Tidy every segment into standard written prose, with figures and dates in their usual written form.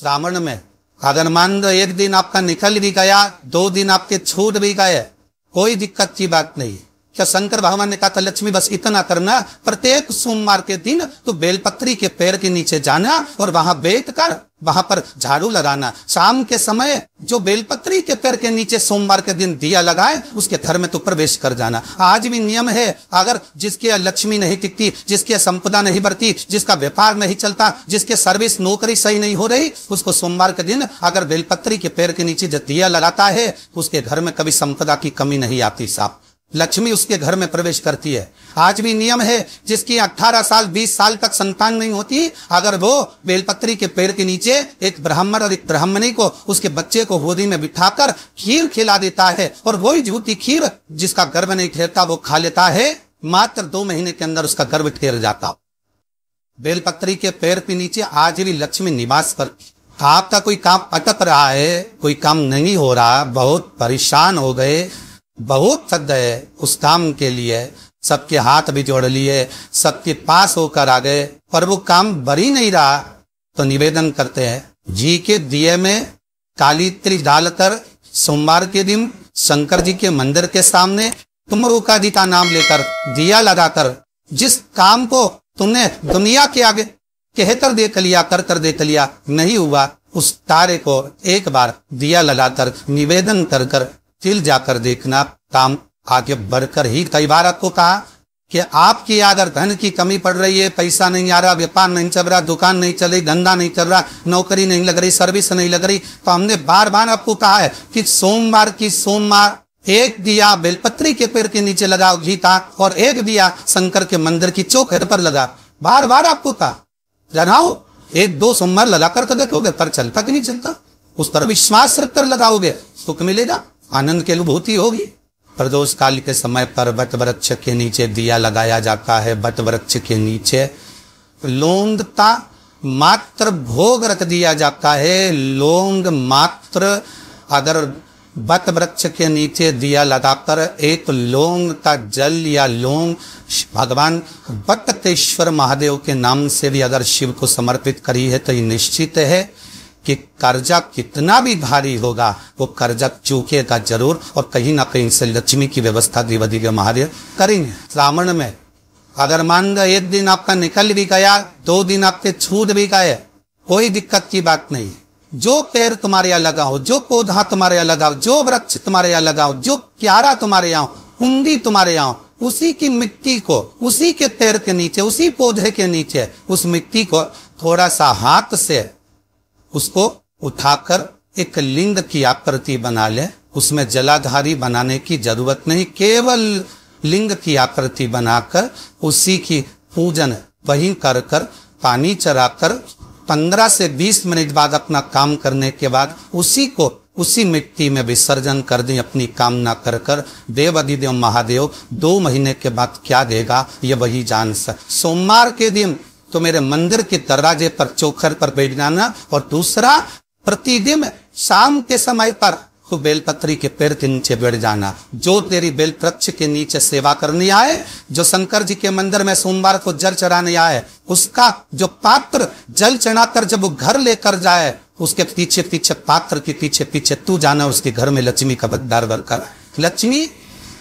श्रावण में अगर मान लो एक दिन आपका निकल भी गया, 2 दिन आपके छूट भी गए, कोई दिक्कत की बात नहीं। क्या शंकर भगवान ने कहा था लक्ष्मी बस इतना करना, प्रत्येक सोमवार के दिन तो बेलपत्री के पेड़ के नीचे जाना और वहां बैठकर वहां पर झाड़ू लगाना। शाम के समय जो बेलपत्री के पेड़ के नीचे सोमवार के दिन दिया लगाए उसके घर में तो प्रवेश कर जाना। आज भी नियम है, अगर जिसके लक्ष्मी नहीं टिकती, जिसके संपदा नहीं बढ़ती, जिसका व्यापार नहीं चलता, जिसके सर्विस नौकरी सही नहीं हो रही, उसको सोमवार के दिन अगर बेलपत्री के पेड़ के नीचे दिया लगाता है उसके घर में कभी संपदा की कमी नहीं आती साहब, लक्ष्मी उसके घर में प्रवेश करती है। आज भी नियम है, जिसकी 18 साल 20 साल तक संतान नहीं होती, अगर वो बेलपत्री के पेड़ के नीचे एक ब्राह्मण और एक ब्राह्मणी को उसके बच्चे को गोदी में बिठाकर खीर खिला देता है और वही झूठी खीर जिसका गर्भ नहीं ठहरता वो खा लेता है, मात्र 2 महीने के अंदर उसका गर्भ ठहर जाता। बेलपत्री के पेड़ के नीचे आज भी लक्ष्मी निवास कर। आपका कोई काम अटक रहा है, कोई काम नहीं हो रहा, बहुत परेशान हो गए, बहुत सद है, उस काम के लिए सबके हाथ भी जोड़ लिए, सबके पास होकर आ गए, पर वो काम बढ़ ही नहीं रहा, तो निवेदन करते हैं जी के दिए में काली तिल डालकर सोमवार के दिन शंकर जी के मंदिर के सामने तुम रोकादी का नाम लेकर दिया लगाकर जिस काम को तुमने दुनिया के आगे कहकर देख लिया, कर कर देख लिया, नहीं हुआ, उस तारे को एक बार दिया लगाकर निवेदन कर कर तिल जाकर देखना, काम आगे बढ़कर ही। कई बार आपको कहा कि आपकी अगर धन की कमी पड़ रही है, पैसा नहीं आ रहा, व्यापार नहीं चल रहा, दुकान नहीं चल रही, धंधा नहीं चल रहा, नौकरी नहीं लग रही, सर्विस नहीं लग रही, तो हमने बार बार आपको कहा है कि सोमवार एक दिया बेलपत्री के पेड़ के नीचे लगाओ गीता, और एक दिया शंकर के मंदिर की चौखट पर लगा। बार बार आपको कहा जनाओ, 1-2 सोमवार लगाकर तो देखोगे, पर चलता कि नहीं चलता, उस पर विश्वास रखकर लगाओगे, सुख मिलेगा, आनंद की अनुभूति होगी। प्रदोष काल के समय पर बट वृक्ष के नीचे दिया लगाया जाता है। बट वृक्ष के नीचे लौंग का मात्र भोग रख दिया जाता है। लौंग मात्र अगर बट वृक्ष के नीचे दिया लगाकर एक लौंग का जल या लौंग भगवान बटकेश्वर महादेव के नाम से भी अगर शिव को समर्पित करी है तो ये निश्चित है कि कर्जा कितना भी भारी होगा वो कर्जा चूकेगा जरूर, और कहीं ना कहीं से लक्ष्मी की व्यवस्था देवाधिदेव महादेव करेंगे। श्रावण में अगर मान लो एक दिन आपका निकल भी गया, 2 दिन आपके छूट भी गए, कोई दिक्कत की बात नहीं। जो पेड़ तुम्हारे यहाँ लगाओ, जो पौधा तुम्हारे यहाँ लगाओ, जो वृक्ष तुम्हारे यहाँ लगाओ, जो क्यारा तुम्हारे यहाँ, कुंडी तुम्हारे यहाँ, उसी की मिट्टी को, उसी के पेड़ के नीचे, उसी पौधे के नीचे उस मिट्टी को थोड़ा सा हाथ से उसको उठाकर एक लिंग की आकृति बना ले। उसमें जलाधारी बनाने की जरूरत नहीं, केवल लिंग की आकृति बनाकर उसी की पूजन वहीं कर कर पानी चढ़ाकर 15 से 20 मिनट बाद अपना काम करने के बाद उसी को उसी मिट्टी में विसर्जन कर दें अपनी कामना कर कर। देवाधिदेव महादेव 2 महीने के बाद क्या देगा ये वही जान सक। सोमवार के दिन तो मेरे मंदिर के दरवाजे पर चौखट पर बैठ जाना, और दूसरा प्रतिदिन शाम के समय पर तो बेलपत्री के पेड़ के नीचे बैठ जाना। जो तेरी बेल वृक्ष के नीचे सेवा करने आए, जो शंकर जी के मंदिर में सोमवार को जल चढ़ाने आए, उसका जो पात्र जल चढ़ाकर जब वो घर लेकर जाए उसके पीछे पीछे पात्र के पीछे पीछे तू जाना, उसके घर में लक्ष्मी का बददार बनकर। लक्ष्मी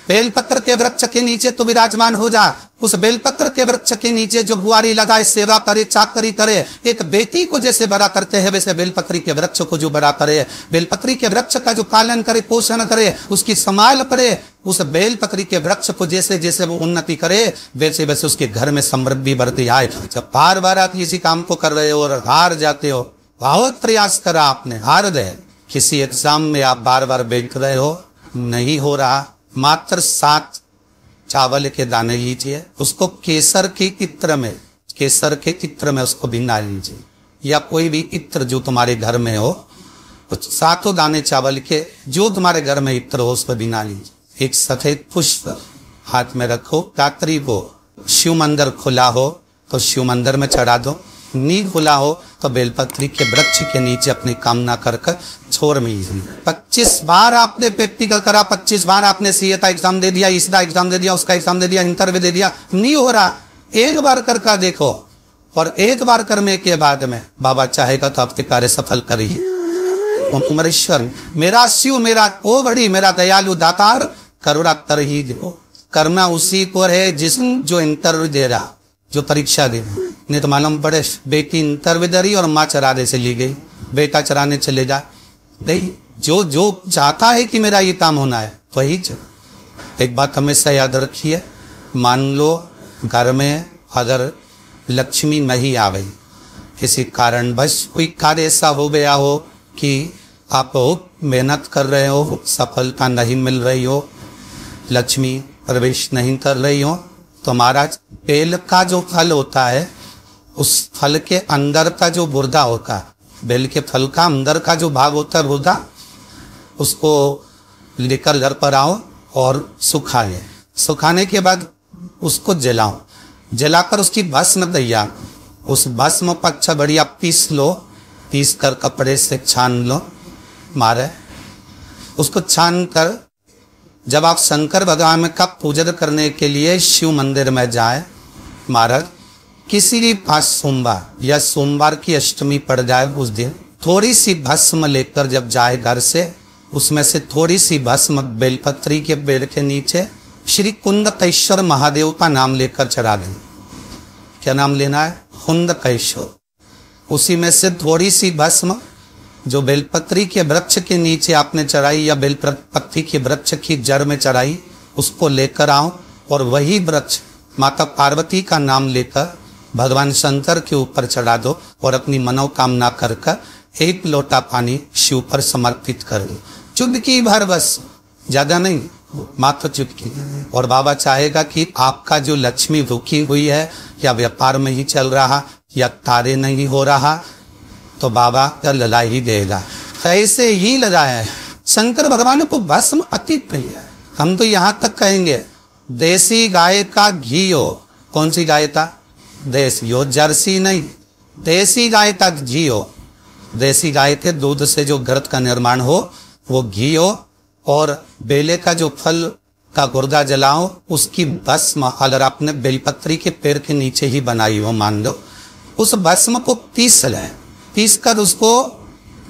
बेलपत्र के वृक्ष के नीचे तो विराजमान हो जा। उस बेलपत्र के वृक्ष के नीचे जो बुआरी लगाए, सेवा करे, चाकरी करे, एक बेटी को जैसे बड़ा करते हैं वैसे बेलपत्री के वृक्ष को जो बड़ा करे, बेलपत्री के वृक्ष का जो पालन करे, पोषण करे, उसकी संभाल करे, उस बेलपत्री के वृक्ष को जैसे जैसे वो उन्नति करे वैसे वैसे उसके घर में समृद्धि बढ़ती आए। जब बार बार आप किसी काम को कर रहे हो और हार जाते हो, बहुत प्रयास करा आपने, हार गए, किसी एग्जाम में आप बार बार बैठ रहे हो, नहीं हो रहा, मात्र 7 चावल के दाने लीजिए, उसको केसर के चित्र में उसको भिना लीजिए, या कोई भी इत्र जो तुम्हारे घर में हो, 7 दाने चावल के जो तुम्हारे घर में इत्र हो उस पर भिना लीजिए। एक सफेद पुष्प हाथ में रखो, काकरी को शिव मंदिर खुला हो तो शिव मंदिर में चढ़ा दो, नींद खुला हो तो बेलपत्री के वृक्ष के नीचे अपनी कामना कर कर छोड़ में 25 बार आपने प्रैक्टिकल करा, 25 बार आपने सीए का एग्जाम दे दिया, इसका एग्जाम दे दिया, उसका एग्जाम दे दिया, इंटरव्यू दे दिया, नहीं हो रहा, एक बार कर देखो, और एक बार करने के बाद में बाबा चाहेगा तो आपके कार्य सफल करिए। उमरेश्वर मेरा शिव मेरा ओ बड़ी मेरा दयालु दातार करुणा कर ही दो। करना उसी को है जो इंटरव्यू दे रहा, जो परीक्षा दे रहा। नहीं तो मालूम पड़े बेटी इंटरव्यू दे रही और माँ चराने चली गई, बेटा चराने चले जा। नहीं, जो जो चाहता है कि मेरा ये काम होना है वही। एक बात हमेशा याद रखिए, मान लो घर में अगर लक्ष्मी नहीं आ गई, किसी कारण बस कोई कार्य ऐसा हो गया हो कि आप मेहनत कर रहे हो, सफलता नहीं मिल रही हो, लक्ष्मी प्रवेश नहीं कर रही हो, तो महाराज बेल का जो फल होता है उस फल के अंदर का जो गुर्दा होता है, बेल के फल का अंदर का जो भाग होता है गुर्दा, उसको लेकर घर पर आओ और सुखाए। सुखाने के बाद उसको जलाओ, जलाकर उसकी भस्म तैयार, उस भस्म पर अच्छा बढ़िया पीस लो, पीस कर कपड़े से छान लो मारे। उसको छान कर जब आप शंकर भगवान का पूजन करने के लिए शिव मंदिर में जाए महाराज, किसी भी पास सोमवार या सोमवार की अष्टमी पड़ जाए उस दिन थोड़ी सी भस्म लेकर जब जाए घर से, उसमें से थोड़ी सी भस्म बेलपत्री के पेड़ के नीचे श्री कुंदकेश्वर महादेव का नाम लेकर चढ़ा दें। क्या नाम लेना है? कुंदकेश्वर। उसी में से थोड़ी सी भस्म जो बेलपत्री के वृक्ष के नीचे आपने चढ़ाई या बेलपत्री के वृक्ष की जड़ में चढ़ाई, उसको लेकर आओ और वही वृक्ष माता पार्वती का नाम लेकर भगवान शंकर के ऊपर चढ़ा दो और अपनी मनोकामना कर कर एक लोटा पानी शिव पर समर्पित कर दो। चुटकी भर बस, ज्यादा नहीं, मात्र चुटकी। और बाबा चाहेगा कि आपका जो लक्ष्मी रुकी हुई है या व्यापार में ही चल रहा या कार्य नहीं हो रहा, तो बाबा का लला ही देगा। ऐसे ही लगा है। शंकर भगवान को भस्म अति प्रिय है। हम तो यहाँ तक कहेंगे देसी गाय का घी हो। कौन सी गाय का? देसी हो, जर्सी नहीं, देसी गाय का घी हो। देसी गाय के दूध से जो घृत का निर्माण हो वो घी हो, और बेले का जो फल का गुर्दा जलाओ, उसकी भस्म अगर आपने बेलपत्री के पेड़ के नीचे ही बनाई हो मान लो, उस भस्म को पीस लें, पीस कर उसको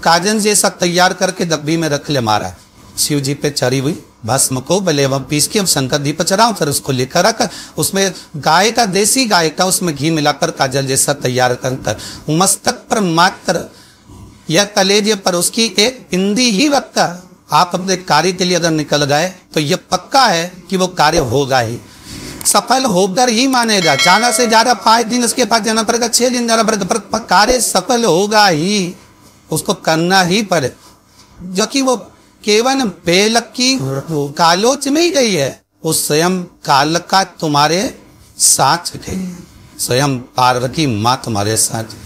काजन जैसा तैयार करके डब्बी में रख ले मारा। शिव जी पे चढ़ी हुई भस्म को भले वह पीस के शंकर जी पर चढ़ाओ, फिर उसको लेकर रखकर उसमें गाय का, देसी गाय का उसमें घी मिलाकर काजल जैसा तैयार कर मस्तक पर मात्र या कलेजे पर उसकी एक बिंदी ही रखकर आप अपने कार्य के लिए अगर निकल गए तो यह पक्का है कि वो कार्य होगा ही, सफल होकर ही मानेगा। ज्यादा से ज्यादा 5 दिन उसके पास जाना पड़ेगा, 6 दिन जाना पड़ेगा, पर कार्य सफल होगा ही, उसको करना ही पड़े। जो कि वो केवल बेल की कालोच में ही गई है, वो स्वयं काल का तुम्हारे साथ गई, स्वयं पार्वती माँ तुम्हारे साथ।